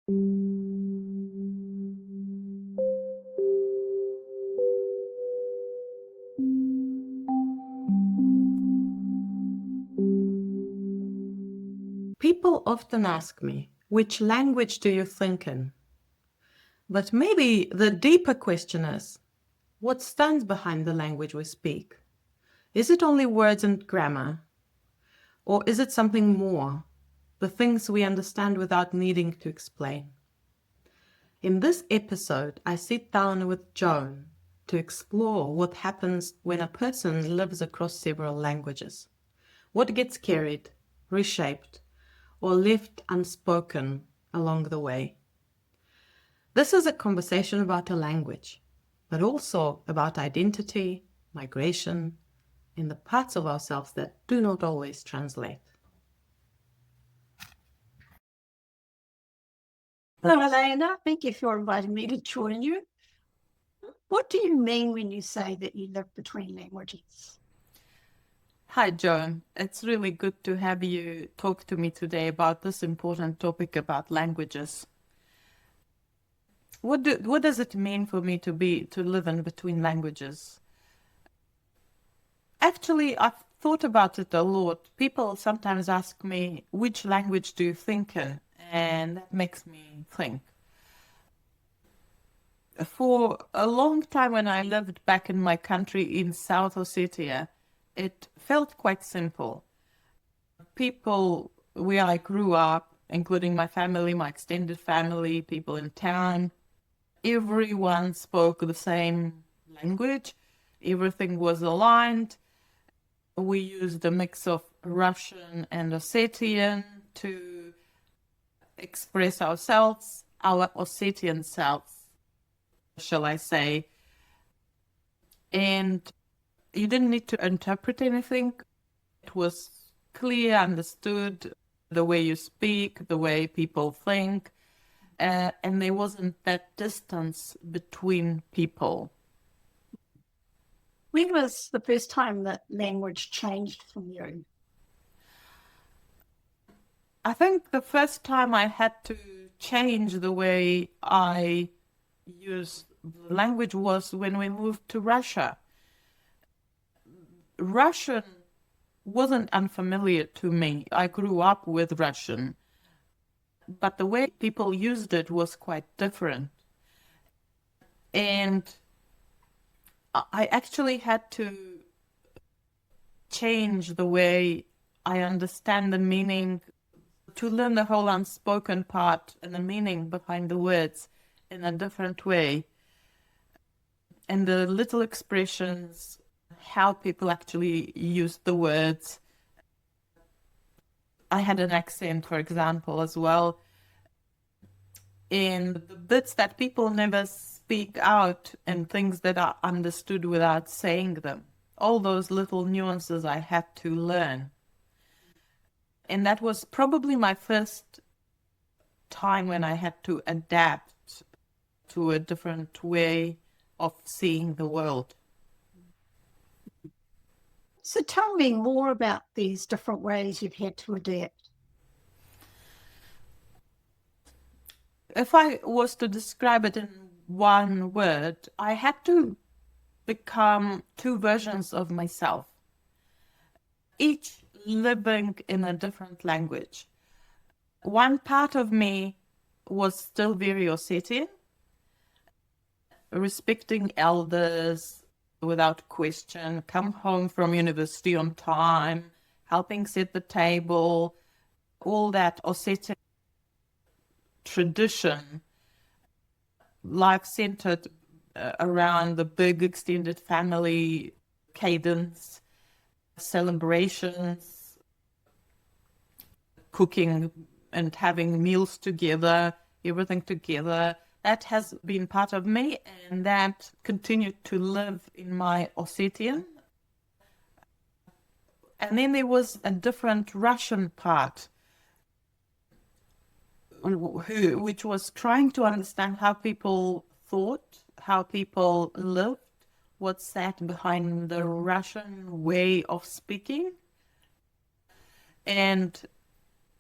People often ask me, which language do you think in? But maybe the deeper question is, what stands behind the language we speak? Is it only words and grammar? Or is it something more? The things we understand without needing to explain. In this episode, I sit down with Joan to explore what happens when a person lives across several languages. What gets carried, reshaped, or left unspoken along the way. This is a conversation about a language, but also about identity, migration, and the parts of ourselves that do not always translate. Hello, Elena. Thank you for inviting me to join you. What do you mean when you say that you live between languages? Hi, Joan. It's really good to have you talk to me today about this important topic about languages. What does it mean for me to live in between languages? Actually, I've thought about it a lot. People sometimes ask me, which language do you think in? And that makes me think. For a long time when I lived back in my country in South Ossetia, it felt quite simple. People where I grew up, including my family, my extended family, people in town, everyone spoke the same language. Everything was aligned. We used a mix of Russian and Ossetian to express ourselves, our Ossetian selves, shall I say. And you didn't need to interpret anything. It was clear, understood, the way you speak, the way people think, and there wasn't that distance between people. When was the first time that language changed from you? I think the first time I had to change the way I use language was when we moved to Russia. Russian wasn't unfamiliar to me. I grew up with Russian, but the way people used it was quite different. And I actually had to change the way I understand the meaning, to learn the whole unspoken part and the meaning behind the words in a different way. And the little expressions, how people actually use the words. I had an accent, for example, as well. And the bits that people never speak out and things that are understood without saying them. All those little nuances I had to learn. And that was probably my first time when I had to adapt to a different way of seeing the world. So tell me more about these different ways you've had to adapt. If I was to describe it in one word, I had to become two versions of myself, each living in a different language. One part of me was still very Ossetian, respecting elders without question, come home from university on time, helping set the table, all that Ossetian tradition, life centered around the big extended family cadence, celebrations, cooking and having meals together, everything together. That has been part of me, and that continued to live in my Ossetian. And then there was a different Russian part, which was trying to understand how people thought, how people lived, what sat behind the Russian way of speaking. And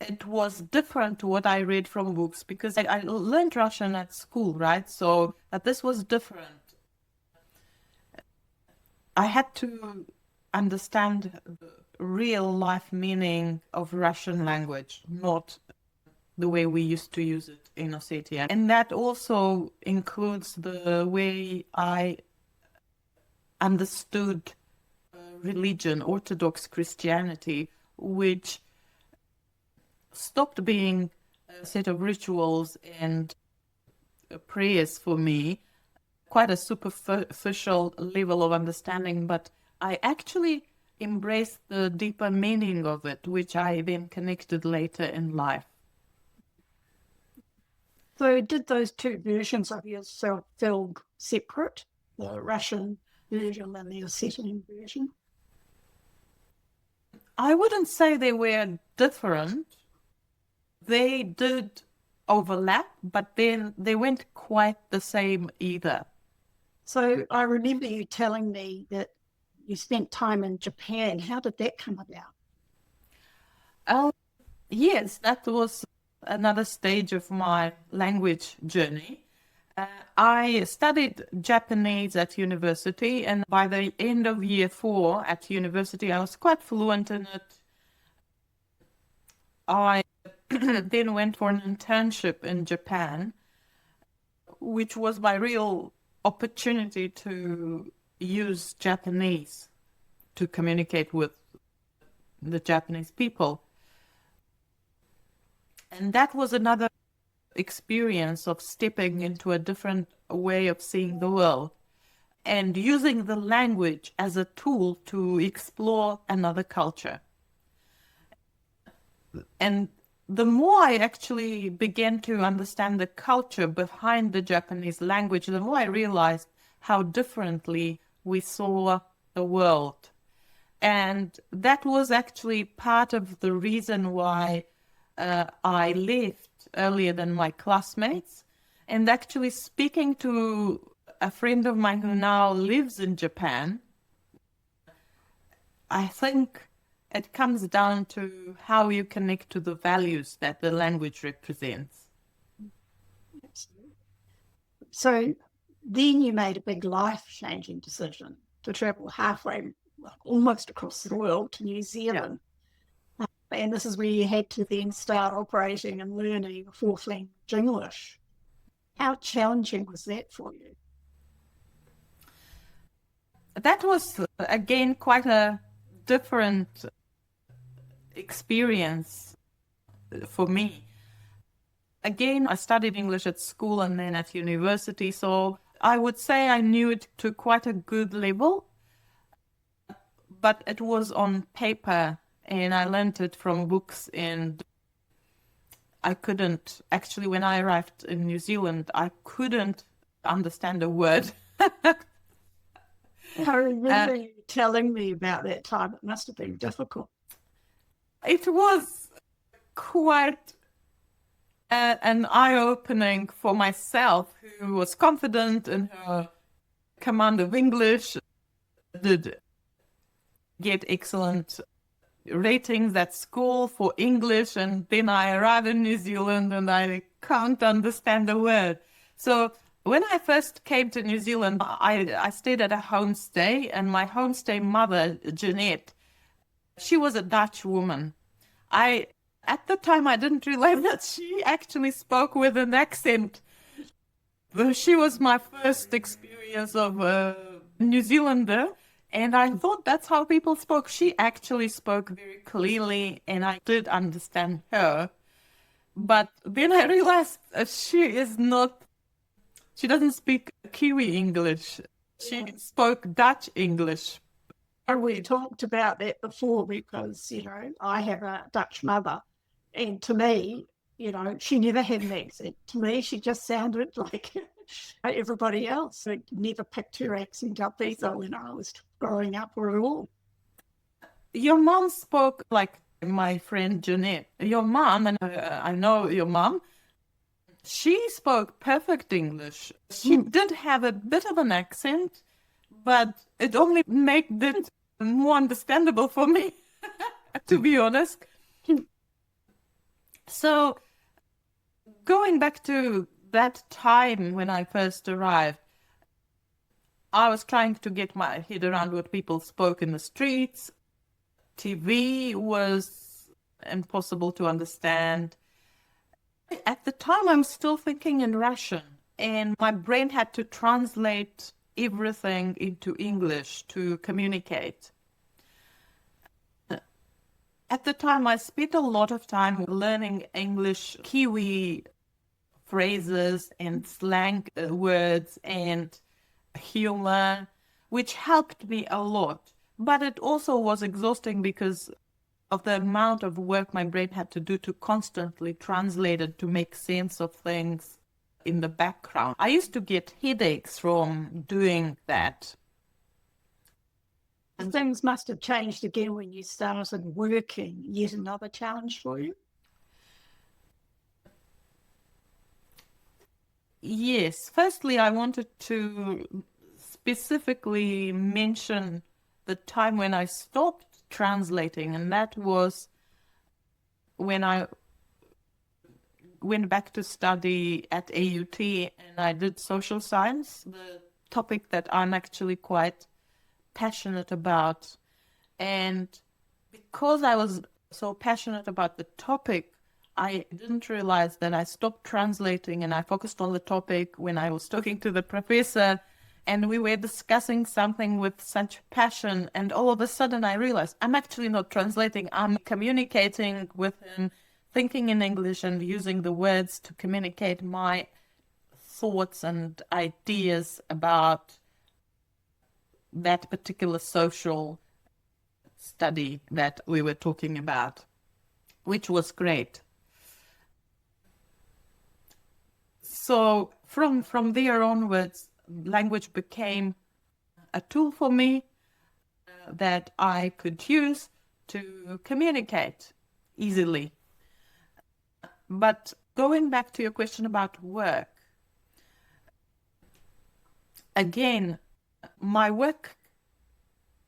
it was different to what I read from books because I learned Russian at school, right? So this was different. I had to understand the real life meaning of Russian language, not the way we used to use it in Ossetia. And that also includes the way I understood religion, Orthodox Christianity, which stopped being a set of rituals and prayers for me, quite a superficial level of understanding, but I actually embraced the deeper meaning of it, which I then connected later in life. So did those two versions of yourself feel separate, the Russian version and the Ossetian version? I wouldn't say they were different. They did overlap, but then they weren't quite the same either. So I remember you telling me that you spent time in Japan. How did that come about? Yes, that was another stage of my language journey. I studied Japanese at university, and by the end of year 4 at university, I was quite fluent in it. I then went for an internship in Japan, which was my real opportunity to use Japanese to communicate with the Japanese people. And that was another experience of stepping into a different way of seeing the world and using the language as a tool to explore another culture. And the more I actually began to understand the culture behind the Japanese language, the more I realized how differently we saw the world. And that was actually part of the reason why I left earlier than my classmates. And actually speaking to a friend of mine who now lives in Japan, I think it comes down to how you connect to the values that the language represents. So then you made a big life-changing decision to travel halfway, well, almost across the world to New Zealand. Yeah. And this is where you had to then start operating and learning a fourth language, English. How challenging was that for you? That was, again, quite a different experience for me. Again, I studied English at school and then at university, so I would say I knew it to quite a good level, but it was on paper and I learned it from books, and I couldn't, actually, when I arrived in New Zealand, I couldn't understand a word. I remember you telling me about that time. It must have been difficult. It was quite an eye-opening for myself, who was confident in her command of English, did get excellent ratings at school for English, and then I arrive in New Zealand and I can't understand a word. So when I first came to New Zealand, I stayed at a homestay, and my homestay mother, Jeanette, she was a Dutch woman. At the time, I didn't realize that she actually spoke with an accent. She was my first experience of a New Zealander, and I thought that's how people spoke. She actually spoke very clearly, and I did understand her. But then I realized she doesn't speak Kiwi English. She spoke Dutch English. And we talked about that before because, I have a Dutch mother. And to me, she never had an accent. To me, she just sounded like everybody else. I never picked her accent up either when I was growing up or at all. Your mom spoke like my friend Jeanette. Your mom, and I know your mom, she spoke perfect English. She did have a bit of an accent, but it only made it more understandable for me, to be honest. So going back to that time when I first arrived, I was trying to get my head around what people spoke in the streets. TV was impossible to understand. At the time, I'm still thinking in Russian, and my brain had to translate everything into English to communicate. At the time, I spent a lot of time learning English, Kiwi phrases and slang words and humor, which helped me a lot. But it also was exhausting because of the amount of work my brain had to do to constantly translate it to make sense of things in the background. I used to get headaches from doing that. Things must have changed again when you started working. Yet another challenge for you? Yes, firstly, I wanted to specifically mention the time when I stopped translating, and that was when I went back to study at AUT and I did social science, the topic that I'm actually quite passionate about. And because I was so passionate about the topic, I didn't realize that I stopped translating and I focused on the topic when I was talking to the professor and we were discussing something with such passion. And all of a sudden I realized I'm actually not translating. I'm communicating with him, thinking in English and using the words to communicate my thoughts and ideas about that particular social study that we were talking about, which was great. So from there onwards, language became a tool for me that I could use to communicate easily. But going back to your question about work, again, my work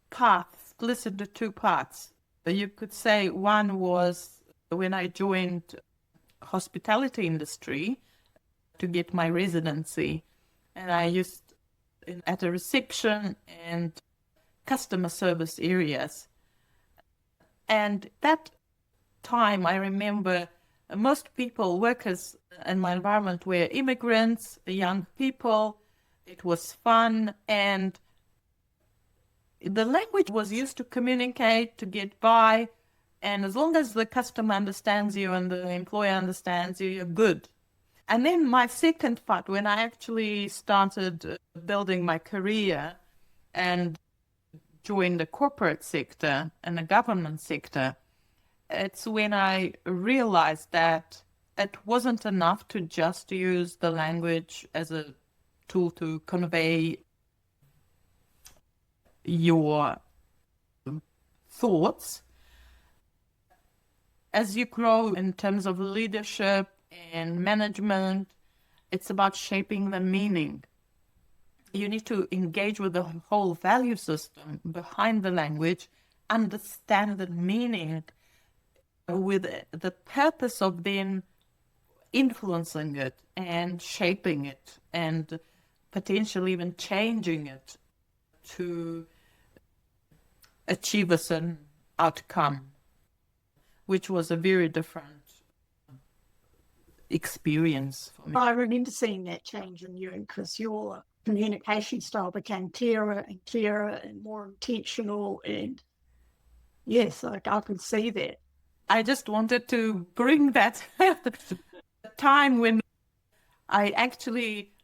path split into two parts. You could say one was when I joined hospitality industry to get my residency, and I used at a reception and customer service areas. And that time, I remember most people, workers in my environment were immigrants, young people. It was fun, and the language was used to communicate, to get by, and as long as the customer understands you and the employer understands you, you're good. And then my second part, when I actually started building my career and joined the corporate sector and the government sector, it's when I realized that it wasn't enough to just use the language as a tool to convey your thoughts. As you grow in terms of leadership and management, it's about shaping the meaning. You need to engage with the whole value system behind the language, understand the meaning with the purpose of then influencing it and shaping it and potentially even changing it to achieve a certain outcome, which was a very different experience for me. I remember seeing that change in you because your communication style became clearer and more intentional. And yes, I could see that. I just wanted to bring that time when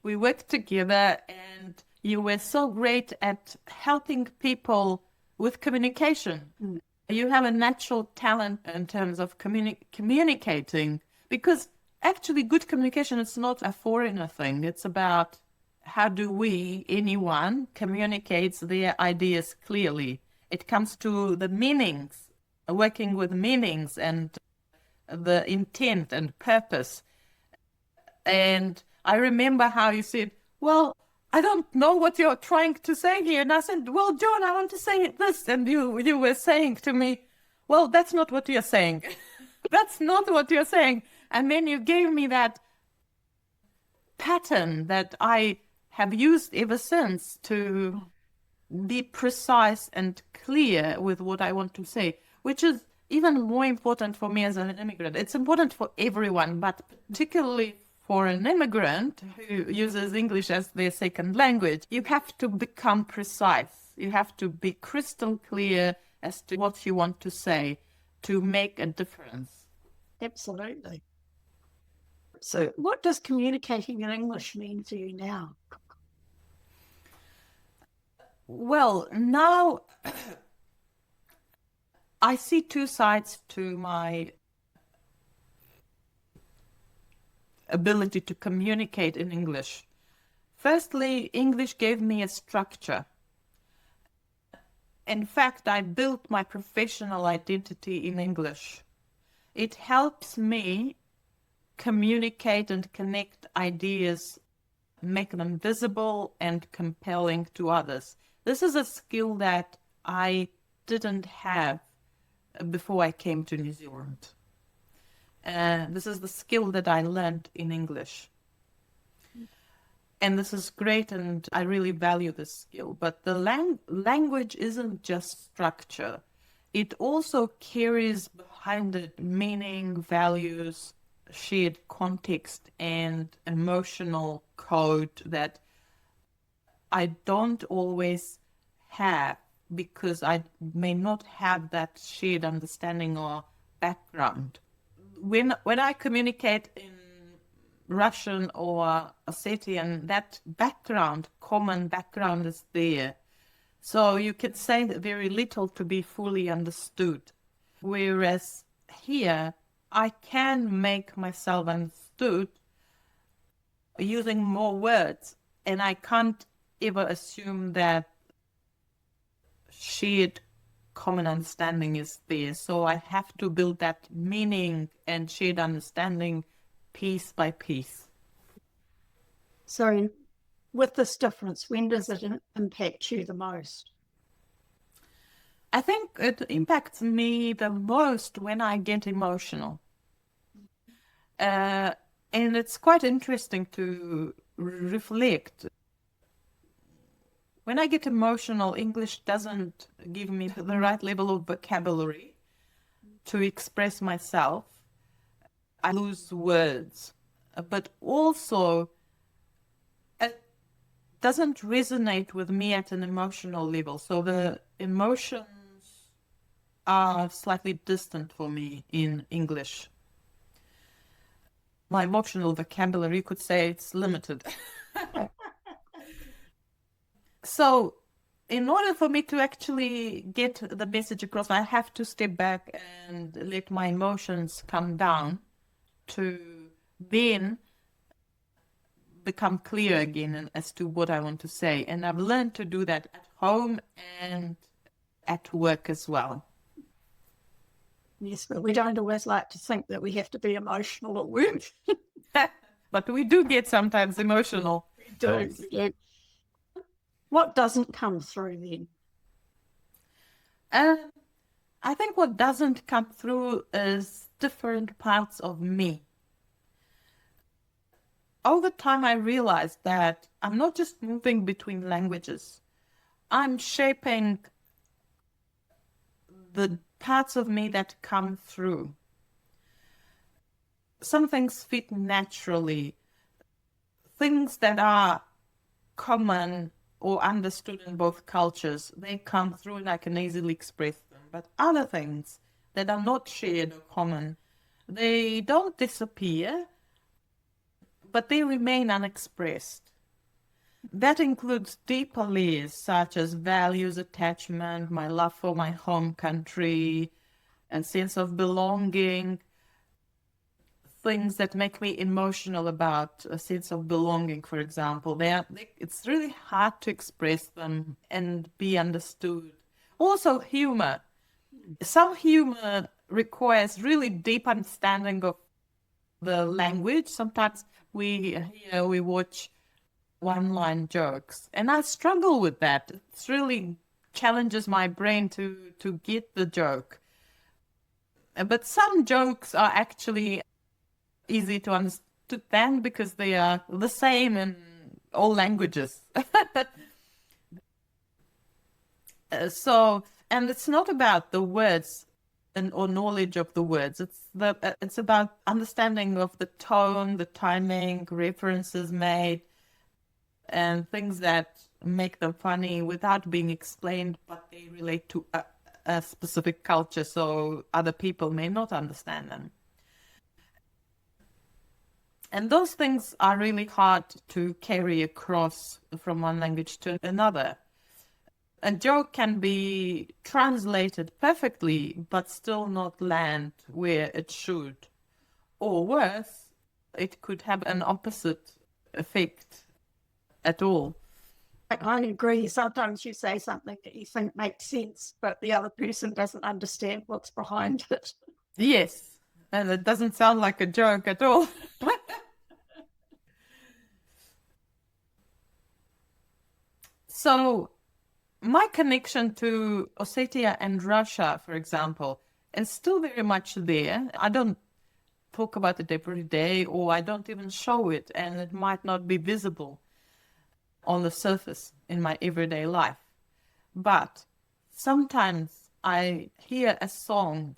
we worked together and you were so great at helping people with communication. Mm. You have a natural talent in terms of communicating, because actually good communication is not a foreigner thing. It's about how do anyone communicates their ideas clearly. It comes to the meanings, working with meanings and the intent and purpose. And I remember how you said, well, I don't know what you're trying to say here. And I said, well, Joan, I want to say this. And you were saying to me, well, that's not what you're saying. That's not what you're saying. And then you gave me that pattern that I have used ever since to be precise and clear with what I want to say, which is even more important for me as an immigrant. It's important for everyone, but particularly for an immigrant who uses English as their second language. You have to become precise. You have to be crystal clear as to what you want to say to make a difference. Absolutely. So, what does communicating in English mean to you now? Well, now I see two sides to my ability to communicate in English. Firstly, English gave me a structure. In fact, I built my professional identity in English. It helps me communicate and connect ideas, make them visible and compelling to others. This is a skill that I didn't have before I came to New Zealand. This is the skill that I learned in English. And this is great, and I really value this skill. But the language isn't just structure. It also carries behind it meaning, values, shared context, and emotional code that I don't always have because I may not have that shared understanding or background. When I communicate in Russian or Ossetian, that background, common background is there. So you can say very little to be fully understood. Whereas here, I can make myself understood using more words, and I can't ever assume that shared common understanding is there. So I have to build that meaning and shared understanding piece by piece. So, with this difference, when does it impact you the most? I think it impacts me the most when I get emotional. And it's quite interesting to reflect. When I get emotional, English doesn't give me the right level of vocabulary to express myself. I lose words. But also, it doesn't resonate with me at an emotional level. So the emotions are slightly distant for me in English. My emotional vocabulary, you could say it's limited. So in order for me to actually get the message across, I have to step back and let my emotions come down to then become clear again as to what I want to say. And I've learned to do that at home and at work as well. Yes, but we don't always like to think that we have to be emotional at work. But we do get sometimes emotional. We do. Yeah. What doesn't come through then? I think what doesn't come through is different parts of me. Over time, I realized that I'm not just moving between languages. I'm shaping the parts of me that come through. Some things fit naturally. Things that are common or understood in both cultures, they come through and I can easily express them. But other things that are not shared or common, they don't disappear, but they remain unexpressed. That includes deeper layers such as values, attachment, my love for my home country, and sense of belonging, things that make me emotional about a sense of belonging, for example. It's really hard to express them and be understood. Also, humor. Some humor requires really deep understanding of the language. Sometimes we watch one-line jokes, and I struggle with that. It really challenges my brain to get the joke. But some jokes are actually easy to understand because they are the same in all languages. And it's not about the words or knowledge of the words. It's about understanding of the tone, the timing, references made, and things that make them funny without being explained, but they relate to a specific culture, so other people may not understand them. And those things are really hard to carry across from one language to another. A joke can be translated perfectly, but still not land where it should. Or worse, it could have an opposite effect at all. I agree. Sometimes you say something that you think makes sense, but the other person doesn't understand what's behind it. Yes, and it doesn't sound like a joke at all. So, my connection to Ossetia and Russia, for example, is still very much there. I don't talk about it every day, or I don't even show it, and it might not be visible on the surface in my everyday life. But sometimes I hear a song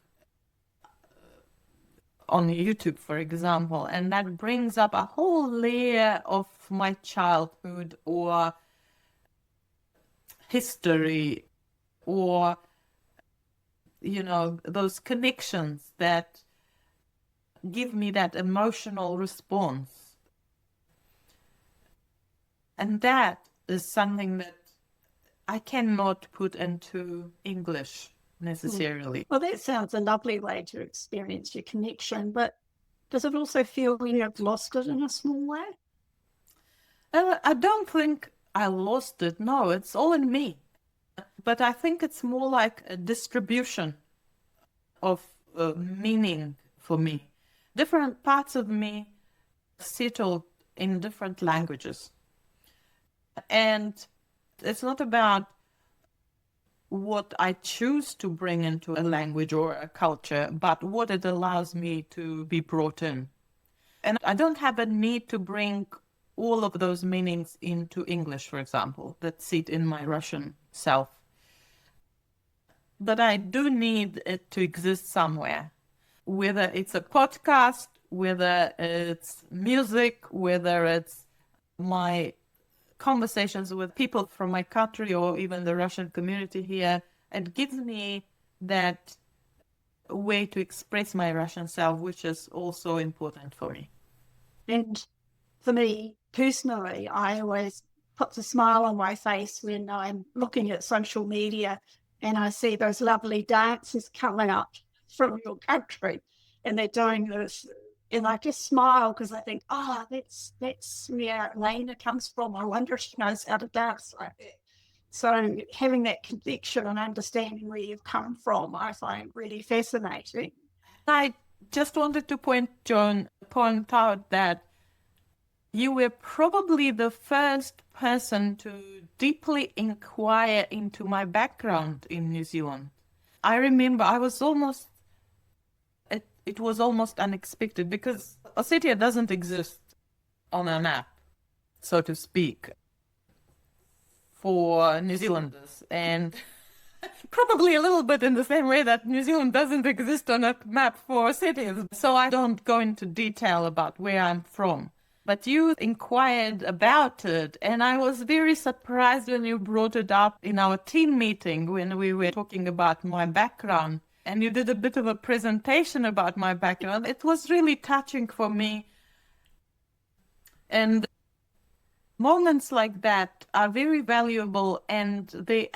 on YouTube, for example, and that brings up a whole layer of my childhood or history or, those connections that give me that emotional response. And that is something that I cannot put into English necessarily. Well, that sounds a lovely way to experience your connection, but does it also feel you have lost it in a small way? I don't think I lost it. No, it's all in me. But I think it's more like a distribution of meaning for me. Different parts of me settled in different languages. And it's not about what I choose to bring into a language or a culture, but what it allows me to be brought in. And I don't have a need to bring all of those meanings into English, for example, that sit in my Russian self. But I do need it to exist somewhere, whether it's a podcast, whether it's music, whether it's my conversations with people from my country or even the Russian community here. It gives me that way to express my Russian self, which is also important for me. And for me personally, I always puts a smile on my face when I'm looking at social media and I see those lovely dances coming up from your country and they're doing this. And I just smile because I think, that's where Lena comes from. I wonder if she knows how to dance like that. So having that connection and understanding where you've come from, I find really fascinating. I just wanted to point out that you were probably the first person to deeply inquire into my background in New Zealand. I remember it was almost unexpected because Ossetia doesn't exist on a map, so to speak, for New Zealanders. And probably a little bit in the same way that New Zealand doesn't exist on a map for cities. So I don't go into detail about where I'm from. But you inquired about it, and I was very surprised when you brought it up in our team meeting when we were talking about my background. And you did a bit of a presentation about my background. It was really touching for me. And moments like that are very valuable, and they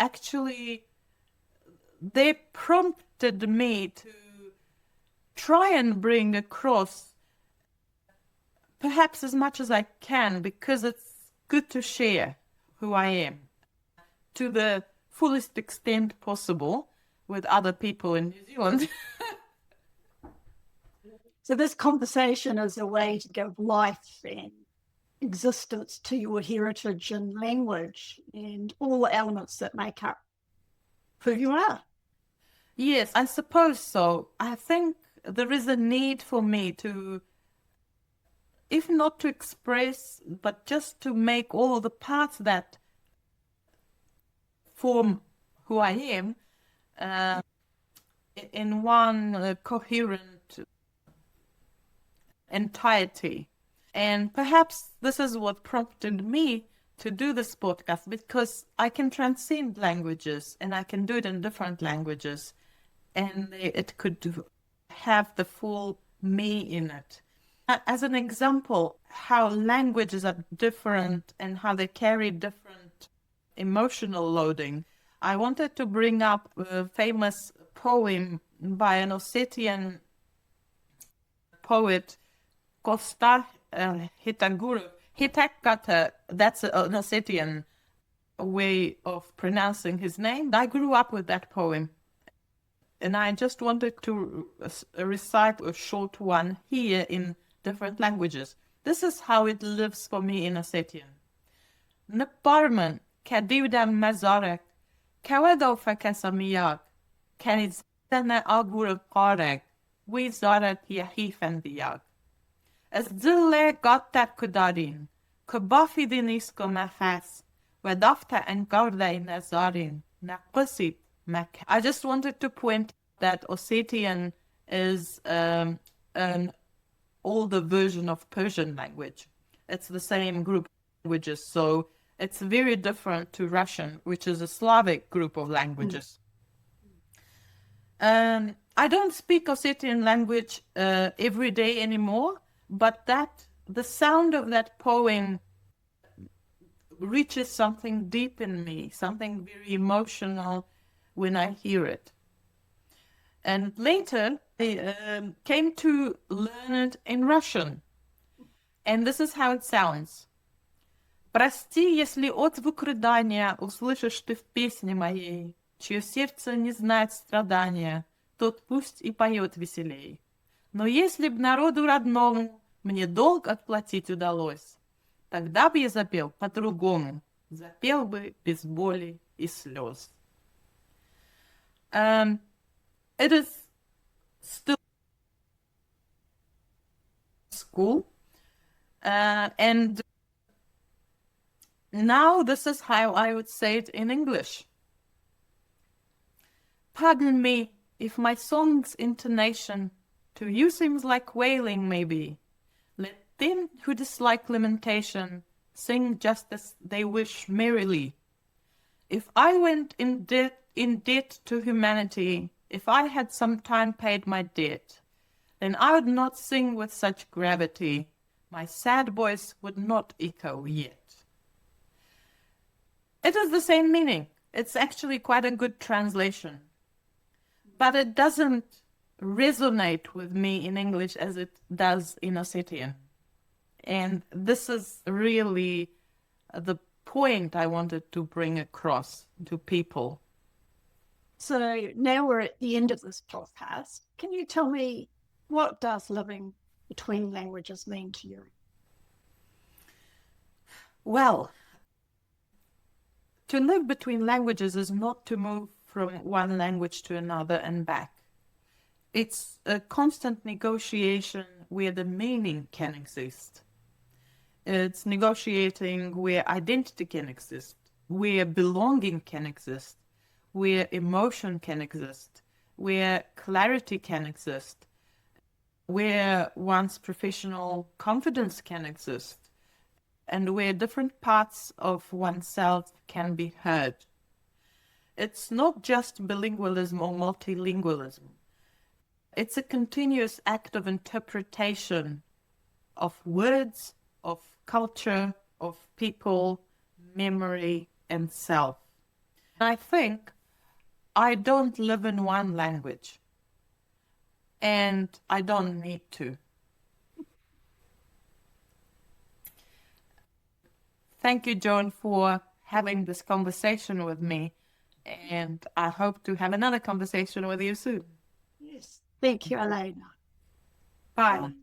prompted me to try and bring across perhaps as much as I can, because it's good to share who I am to the fullest extent possible with other people in New Zealand. So this conversation is a way to give life and existence to your heritage and language and all the elements that make up who you are. Yes, I suppose so. I think there is a need for me to, if not to express, but just to make all the parts that form who I am uh, in one coherent entirety. And perhaps this is what prompted me to do this podcast, because I can transcend languages and I can do it in different languages, and it could have the full me in it. As an example, how languages are different and how they carry different emotional loading, I wanted to bring up a famous poem by an Ossetian poet, Costa Hitaguru. Hitakata, that's an Ossetian way of pronouncing his name. I grew up with that poem, and I just wanted to recite a short one here in different languages. This is how it lives for me in Ossetian. Nparman, Kadiudam Mazarek, Kawadofa Kasamiyak, Kanizana Agur Karek, we Zarat Yahifendiyak. As Zille Gotta Kudarin, Kubafidin Isko Mafas, Wadafta and Gorda in Nazarin, Nakusit. I just wanted to point that Ossetian is an older version of Persian language. It's the same group of languages, so it's very different to Russian, which is a Slavic group of languages. I don't speak Ossetian language every day anymore, but the sound of that poem reaches something deep in me, something very emotional when I hear it. And later, I came to learn it in Russian. And this is how it sounds. Прости, если отзвук рыдания услышишь ты в песне моей, чье сердце не знает страдания, тот пусть и поет веселей. Но если б народу родному мне долг отплатить удалось, тогда бы я запел по-другому, запел бы без боли и слез. It is still school, and now this is how I would say it in English. Pardon me if my song's intonation to you seems like wailing, maybe. Let them who dislike lamentation sing just as they wish merrily. If I went in debt to humanity, if I had some time paid my debt, then I would not sing with such gravity. My sad voice would not echo yet. It is the same meaning. It's actually quite a good translation. But it doesn't resonate with me in English as it does in Ossetian. And this is really the point I wanted to bring across to people. So now we're at the end of this podcast. Can you tell me, what does living between languages mean to you? Well, to live between languages is not to move from one language to another and back. It's a constant negotiation where the meaning can exist. It's negotiating where identity can exist, where belonging can exist, where emotion can exist, where clarity can exist, where one's professional confidence can exist, and where different parts of oneself can be heard. It's not just bilingualism or multilingualism. It's a continuous act of interpretation of words, of culture, of people, memory, and self. I think I don't live in one language, and I don't need to. Thank you, Joan, for having this conversation with me, and I hope to have another conversation with you soon. Yes. Thank you, Elena. Bye.